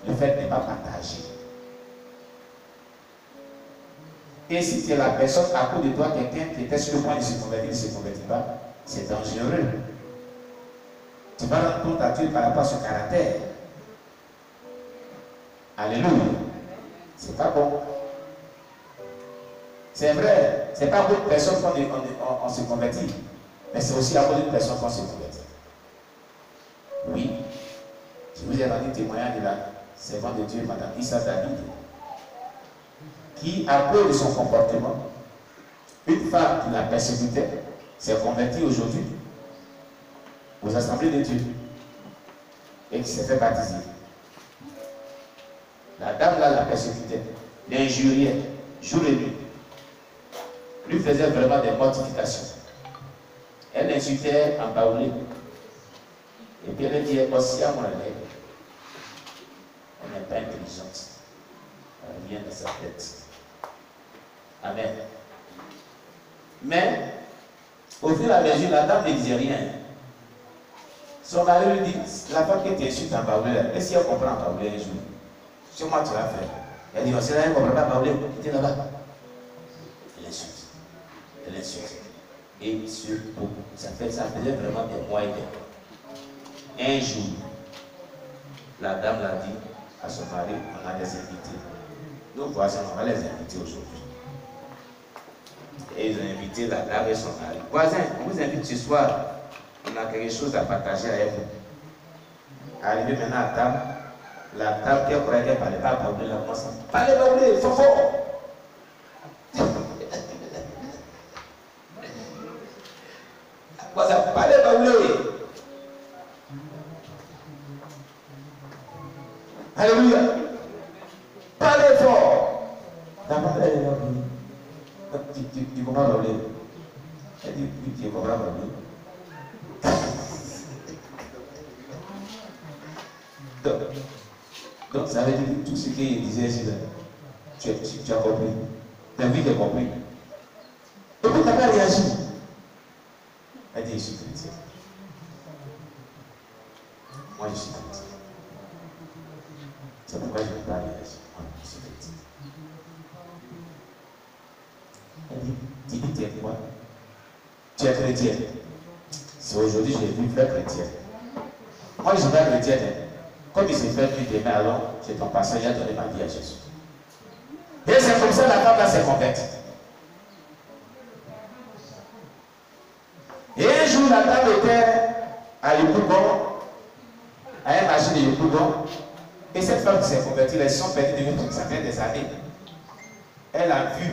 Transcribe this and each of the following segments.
Le fait n'est pas partagé. Et si tu es la personne à côté de toi, quelqu'un qui était sur le point de se convertir, ne se convertit pas, c'est dangereux. Tu vas rendre compte à Dieu par rapport à son caractère. Alléluia. C'est pas bon. C'est vrai, c'est pas à cause de personne qu'on se convertit, mais c'est aussi à cause de personne qu'on se convertit. Oui, je vous ai rendu témoignage de la servante de Dieu, Madame Issa David, qui, à cause de son comportement, une femme qui la persécutait s'est convertie aujourd'hui aux assemblées de Dieu et qui s'est fait baptiser. La dame là la persécutait, l'injuriait, jour et nuit, lui faisait vraiment des mortifications. Elle l'insultait en baoulé. Et puis elle dit, aussi à mon élève, elle n'est pas intelligente. Elle vient de sa tête. Amen. Mais, au fur et à mesure, la dame ne disait rien. Son mari lui dit, la femme qui t'insulte en baoulé, est-ce qu'elle comprend en baoulé un jour? Sur moi tu vas faire. Elle dit, c'est là, elle ne comprend pas baoulé, était là-bas. Elle insulte. Elle insulte. Et surtout, ça faisait vraiment des mois et des mois. Un jour, la dame l'a dit à son mari, on a des invités. Nos voisins, on va les inviter aujourd'hui. Et ils ont invité la dame et son mari. Voisins, on vous invite ce soir. On a quelque chose à partager avec vous. Arrivé maintenant à table, la dame qui croyait qu'elle ne parlait pas baoulé, la commence à parler baoulé, il faut fort. Voisin, parlez baoulé. Alléluia. Parlez fort. La femme, elle est là. Tu comprends baoulé? Elle dit, oui, tu comprends baoulé. Donc, ça veut dire que tout ce qu'il disait ici, tu as compris. Tu as vu, tu as compris. Et puis, tu n'as pas réagi. Elle dit, je suis chrétien. Moi, je suis chrétien. C'est pourquoi je n'ai pas réagi. Moi, je suis chrétien. Elle dit, tu dis, tu es quoi? Tu es chrétien. C'est aujourd'hui que j'ai vu frère chrétien. Moi, je ne suis pas chrétien. Comme il s'est fait plus demain, alors, c'est ton passage, il a donné ma vie à Jésus. Et c'est comme ça la femme là s'est convertie. Et un jour, la dame était à Yopougon, à un marché de Yopougon, et cette femme qui s'est convertie, elles sont perdues de nous, ça fait des années. Elle a vu,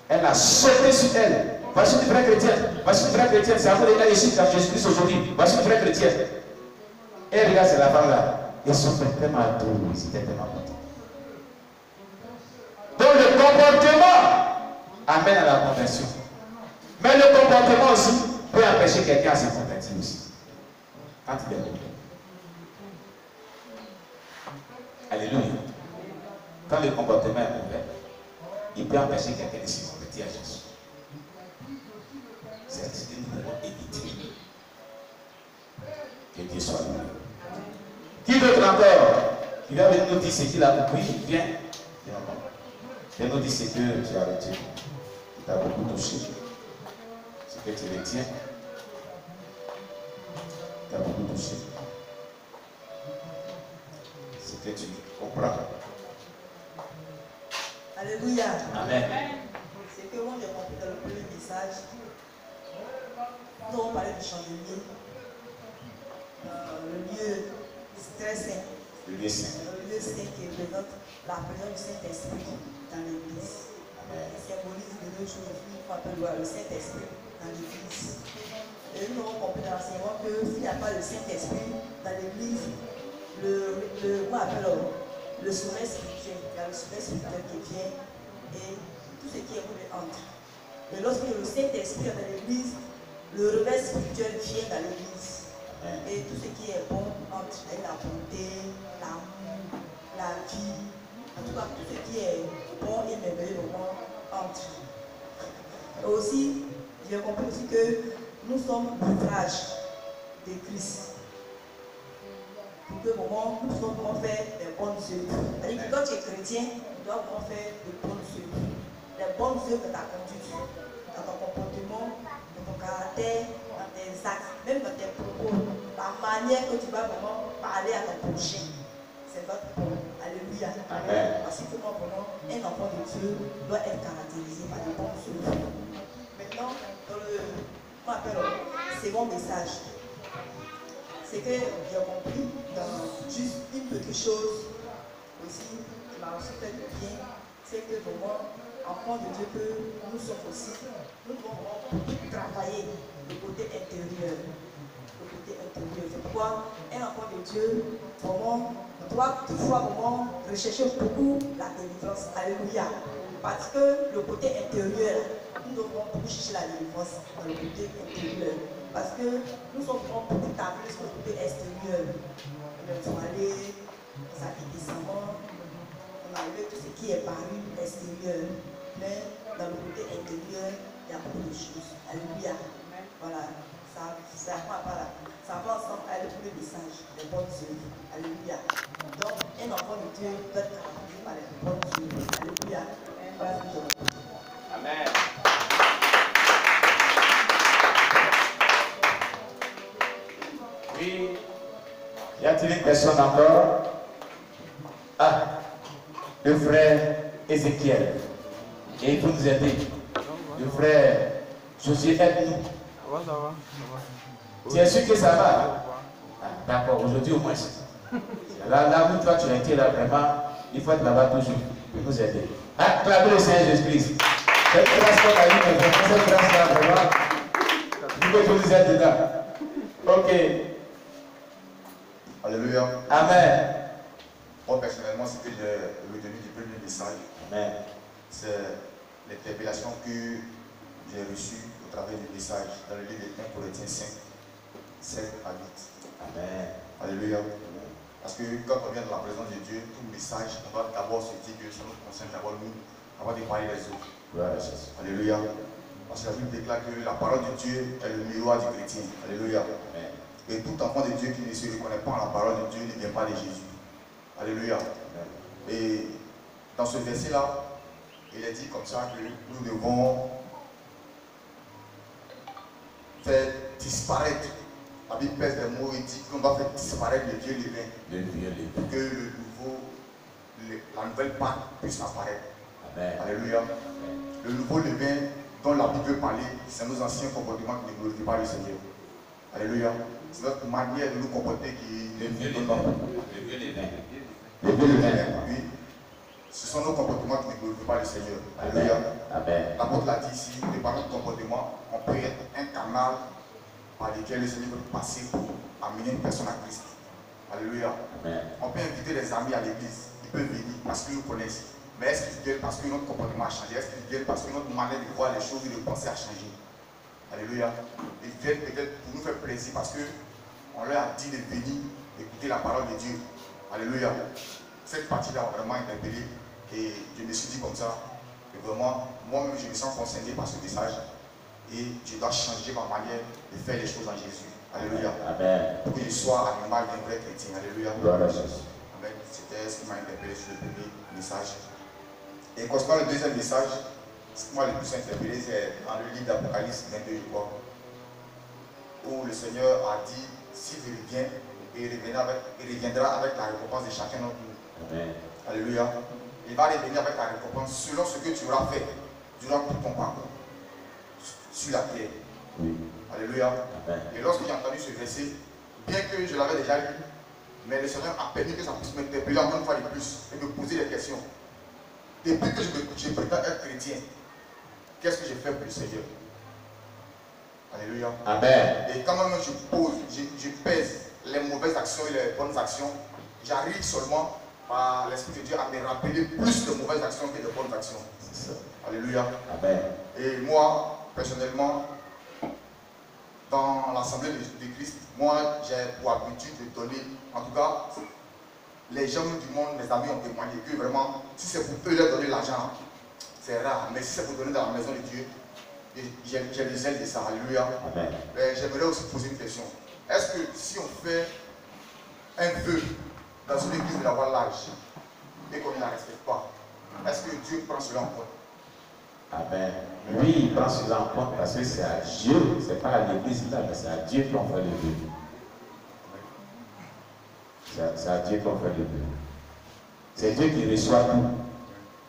elle a sauté sur elle. Voici une vraie chrétienne, voici une vraie chrétienne, c'est à cause de là ici dans Jésus-Christ aujourd'hui. Voici une vraie chrétienne. Et regarde, c'est la femme là. Ils sont tellement adorés, ils étaient tellement contents. Donc le comportement amène à la conversion. Mais le comportement aussi peut empêcher quelqu'un à se convertir aussi. Quand il est mauvais. Alléluia. Quand le comportement est mauvais, il peut empêcher quelqu'un de se convertir à Jésus. C'est ce que nous devons éviter. Que Dieu soit loué. Qui d'autre encore? Qui vient venir nous dire ce qu'il a compris? Viens. Viens nous dire ce que tu as retenu. Qui t'a beaucoup touché. Ce que tu retiens. Qui t'a beaucoup touché. Ce que tu comprends. Alléluia. Amen. C'est que moi j'ai compris dans le premier message. Nous avons parlé du chandelier. Le lieu très saint. Le lieu saint. Le lieu saint qui représente la présence du Saint-Esprit dans l'Église. Il symbolise de deux choses. Il faut appeler le Saint-Esprit dans l'Église. Et nous avons compris dans l'enseignement que s'il n'y a pas le Saint-Esprit dans l'Église, le sommeil spirituel, il y a le sommeil spirituel qui vient et tout ce qui est mauvais entre. Et lorsque le Saint-Esprit est dans l'Église, le réveil spirituel vient dans l'Église. Et tout ce qui est bon entre la bonté, l'amour, la vie, en tout cas tout ce qui est bon et merveilleux entre. Et aussi, j'ai compris aussi que nous sommes l'ouvrage de Christ. Pour que nous sommes faire des bonnes œuvres. C'est-à-dire que quand tu es chrétien, tu dois vraiment faire de bonnes œuvres. Les bonnes œuvres de ta conduite, dans ton comportement, dans ton caractère, dans tes actes, même dans tes propos, la manière que tu vas vraiment parler à ton prochain. C'est votre bon. Alléluia. Amen. Parce que moi, vraiment, un enfant de Dieu doit être caractérisé par des bonnes œuvres. Maintenant, dans le second message, c'est que j'ai compris dans juste une petite chose aussi qui m'a aussi fait du bien, c'est que vraiment, enfant de Dieu que nous sommes aussi, nous devons vraiment travailler le côté intérieur. Le côté intérieur. C'est pourquoi un enfant de Dieu, vraiment, doit toutefois vraiment rechercher beaucoup la délivrance. Alléluia. Parce que le côté intérieur, nous devons beaucoup chercher la délivrance dans le côté intérieur. Parce que nous sommes vraiment beaucoup tablés sur le côté extérieur. Nous sommes allés, on s'habille décemment, on a vu tout ce qui est paru extérieur. Mais dans le côté intérieur, il y a beaucoup de choses. Alléluia. Voilà. Ça va ensemble avec le message, les bonnes œuvres. Alléluia. Donc, un enfant de Dieu doit être caractérisé par les bonnes œuvres. Alléluia. Voilà ce que je veux. Amen. Oui. Y a-t-il une personne encore? Ah, le frère Ézéchiel. Et il faut nous aider. Le frère Josué, aide-nous. Ça va. Tu es sûr que ça va? Ah, d'accord, aujourd'hui au moins. Là où toi tu as été là, vraiment, il faut être là-bas toujours pour nous aider. Ah, acclamez le Seigneur Jésus-Christ. Cette grâce qu'on a eue, cette grâce-là, vraiment, il faut que nous aider dedans. Ok. Alléluia. Amen. Moi, personnellement, ce que j'ai retenu du premier message, Amen. c'est l'interpellation que j'ai reçue au travers du message dans le livre de 1 Corinthiens 5, 7 à 8. Amen. Alléluia. Parce que quand on vient dans la présence de Dieu, tout message, on doit d'abord se dire que ça nous concerne d'abord nous, avant de parler des autres. Alléluia. Parce que la Bible déclare que la parole de Dieu est le miroir du chrétien. Alléluia. Amen. Et tout enfant de Dieu qui ne se reconnaît pas en la parole de Dieu ne vient pas de Jésus. Alléluia. Et dans ce verset-là, il est dit comme ça que nous devons faire disparaître. La Bible pèse des mots et dit qu'on va faire disparaître le Dieu divin. Pour que la nouvelle Pâque puisse apparaître. Amen. Alléluia. Le nouveau levain dont la Bible veut parler, c'est nos anciens comportements qui ne glorifient pas le Seigneur. Alléluia. C'est notre manière de nous comporter qui nous donne. Le vieux levain. Oui. Ce sont nos comportements qui ne glorifient pas le Seigneur. Alléluia. Amen. L'apôtre l'a dit ici, de par notre comportement, on peut être un canal par lequel le Seigneur peut passer pour amener une personne à Christ. Alléluia. Amen. On peut inviter des amis à l'église. Ils peuvent venir parce qu'ils nous connaissent. Mais est-ce qu'ils viennent parce que notre comportement a changé? Est-ce qu'ils viennent parce que notre manière de voir les choses et de penser a changé? Alléluia. Ils viennent peut-être pour nous faire plaisir parce qu'on leur a dit de venir écouter la parole de Dieu. Alléluia. Cette partie-là a vraiment interpellé et je me suis dit comme ça que vraiment, moi-même je me sens concerné par ce message et je dois changer ma manière de faire les choses en Jésus. Alléluia. Amen. Pour que je sois à l'image d'un vrai chrétien. Alléluia. Amen. C'était ce qui m'a interpellé sur le premier message. Et concernant le deuxième message, ce qui m'a le plus interpellé, c'est dans le livre d'Apocalypse 22, je crois, où le Seigneur a dit, s'il revient, il reviendra avec la récompense de chacun d'entre nous. Amen. Alléluia. Il va revenir avec la récompense selon ce que tu auras fait durant tout ton parcours sur la terre. Oui. Alléluia. Amen. Et lorsque j'ai entendu ce verset, bien que je l'avais déjà lu, mais le Seigneur a permis que ça puisse m'interpeller encore une fois de plus et me poser des questions. Depuis que je prétends être chrétien, qu'est-ce que j'ai fait pour le Seigneur? Alléluia. Amen. Et quand même je pèse les mauvaises actions et les bonnes actions, j'arrive seulement par l'Esprit de Dieu à me rappeler plus de mauvaises actions que de bonnes actions. Alléluia. Amen. Et moi, personnellement, dans l'Assemblée de Christ, moi j'ai pour habitude de donner, en tout cas, les gens du monde, mes amis ont témoigné que vraiment, si c'est pour eux leur donner l'argent, c'est rare. Mais si c'est pour donner dans la maison de Dieu, j'ai le zèle de ça. Alléluia. J'aimerais aussi poser une question. Est-ce que si on fait un vœu dans une église de la voie large, et qu'on ne la respecte pas. Est-ce que Dieu prend cela en compte? Amen. Lui, il prend cela en compte parce que c'est à Dieu, c'est pas à l'église là, mais c'est à Dieu qu'on fait le but. C'est à Dieu qu'on fait le but. C'est Dieu qui reçoit tout.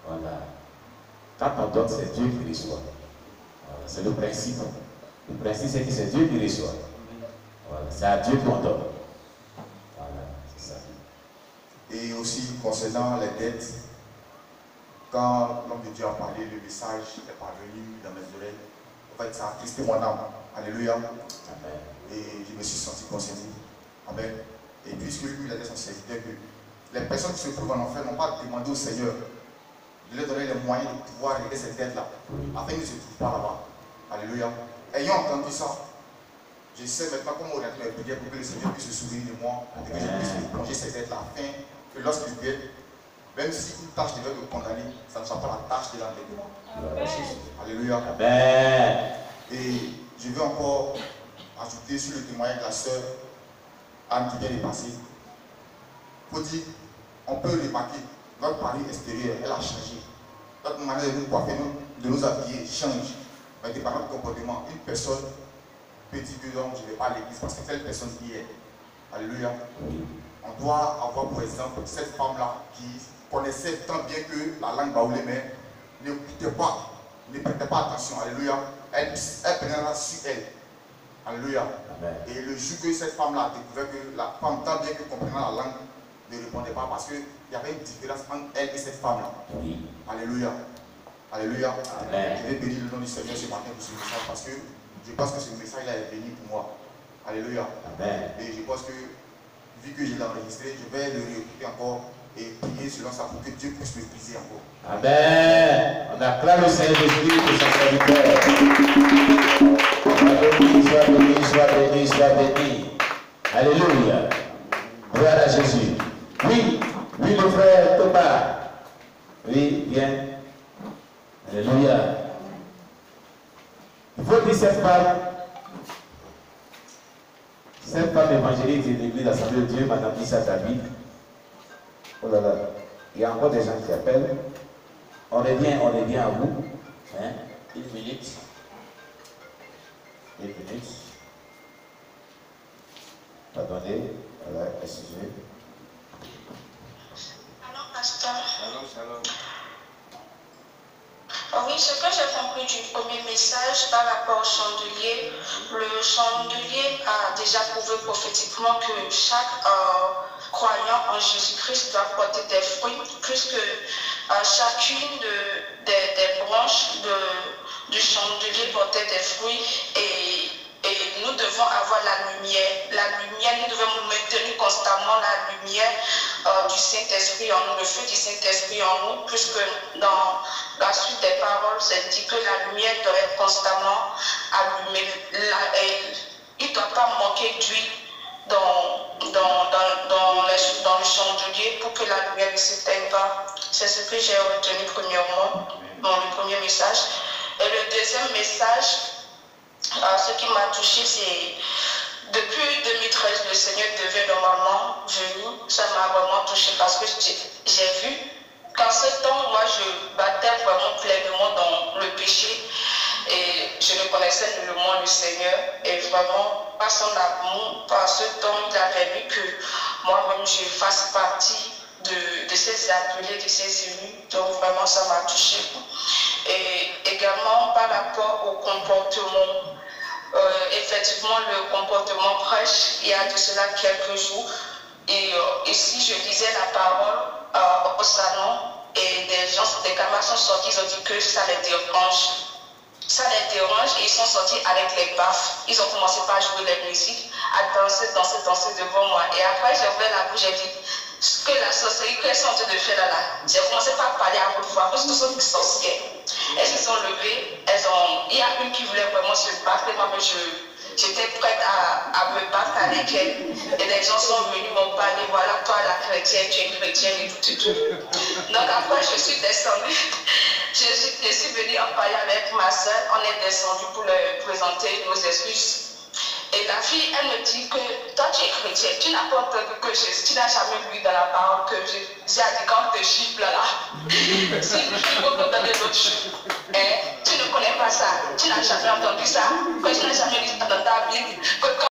Voilà. Quand on donne, c'est Dieu qui reçoit. Voilà. C'est le principe. Le principe, c'est que c'est Dieu qui reçoit. Voilà. C'est à Dieu qu'on donne. Voilà, c'est ça. Et aussi, concernant les dettes, quand l'homme de Dieu a parlé, le message est parvenu dans mes oreilles. En fait, ça a attristé mon âme. Alléluia. Amen. Et je me suis senti concerné. Amen. Et puisque lui, il a dit son serviteur que les personnes qui se trouvent en enfer n'ont pas demandé au Seigneur de leur donner les moyens de pouvoir régler cette dette-là, afin qu'ils ne se trouvent pas là-bas. Alléluia. Ayant entendu ça, je sais maintenant comment orienter mes prières pour que le Seigneur puisse se souvenir de moi, et que je puisse me plonger cette dette-là, afin que lorsqu'il vienne, même si une tâche devait me condamner, ça ne soit pas la tâche de l'endettement. Alléluia. Amen. Et je veux encore ajouter sur le témoignage de la sœur Anne qui vient de passer. Il faut dire, on peut remarquer, notre pari extérieur, elle a changé. Notre manière de nous coiffer, de nous habiller change. Mais par notre comportement, une personne peut dire que non, je ne vais pas à l'église parce que telle personne y est. Alléluia. On doit avoir pour exemple cette femme-là qui connaissait tant bien que la langue baoulée, mais n'écoutait pas, ne prêtait pas attention. Alléluia. Elle prenait la sur elle. Alléluia. Amen. Et le jour que cette femme-là a découvert que la femme, tant bien que comprenant la langue, ne répondait pas parce qu'il y avait une différence entre elle et cette femme-là. Oui. Alléluia. Alléluia. Amen. Je vais bénir le nom du Seigneur ce matin pour ce message parce que je pense que ce message-là est béni pour moi. Alléluia. Amen. Et je pense que, vu que je l'ai enregistré, je vais le réécouter encore et prier selon ça pour que Dieu puisse me briser encore. Amen. On acclame le Saint-Esprit pour son serviteur. Sois béni, sois béni, sois béni, sois béni. Alléluia. Gloire à Jésus. Oui, oui, le frère Thomas. Oui, bien. Alléluia. Il faut dire cette femme évangéliste de l'église Assemblée de Dieu, Madame Issa David. Oh là là, il y a encore des gens qui appellent. On est bien à vous. Hein? Une minute. Pardonnez. Voilà, excusez. Alors, pasteur. Shalom. Oui, ce que j'ai compris du premier message par rapport au chandelier, le chandelier a déjà prouvé prophétiquement que chaque croyant en Jésus-Christ doit porter des fruits, puisque chacune des branches du chandelier portait des fruits et nous devons avoir la lumière. Nous devons maintenir constamment la lumière du Saint-Esprit en nous, le feu du Saint-Esprit en nous, puisque dans la suite des paroles, c'est dit que la lumière doit être constamment allumée. Il ne doit pas manquer d'huile dans le chandelier pour que la lumière ne s'éteigne pas. C'est ce que j'ai retenu premièrement dans le premier message. Et le deuxième message, ce qui m'a touché, c'est depuis 2013, le Seigneur devait normalement venir. Ça m'a vraiment touché parce que j'ai vu qu'en ce temps, moi, je battais vraiment pleinement dans le péché et je ne connaissais nullement le Seigneur. Et vraiment, par son amour, par ce temps, il a permis que moi-même, je fasse partie de ces appelés, de ces élus. Donc, vraiment, ça m'a touché. Et également, par rapport au comportement, effectivement, le comportement prêche, il y a de cela quelques jours. Et si je lisais la parole au salon, et des camarades sont sortis, ils ont dit que ça les dérange. Ça les dérange et ils sont sortis avec les baffes. Ils ont commencé par jouer les musiques, à danser devant moi. Et après, j'ai ouvert la bouche, j'ai dit que la sorcellerie, qu'elles sont en train de faire là. J'ai commencé par parler à haute voix, parce que ce sont des sorcières. Elles se sont levées, il y a une qui voulait vraiment se battre, et moi-même j'étais prête à me battre avec elle. Et les gens sont venus m'en parler, voilà, toi la chrétienne, tu es chrétienne et tout. Donc après, je suis descendue. Je suis venue en parler avec ma soeur. On est descendu pour leur présenter nos excuses. Et la fille, elle me dit que toi tu es chrétien, tu n'as pas entendu que Jésus, tu n'as jamais lu dans la parole que Jésus a dit quand te chiffres là, si tu peux te donner d'autres choses. Tu ne connais pas ça, tu n'as jamais entendu ça, que tu n'as jamais lu dans ta Bible, que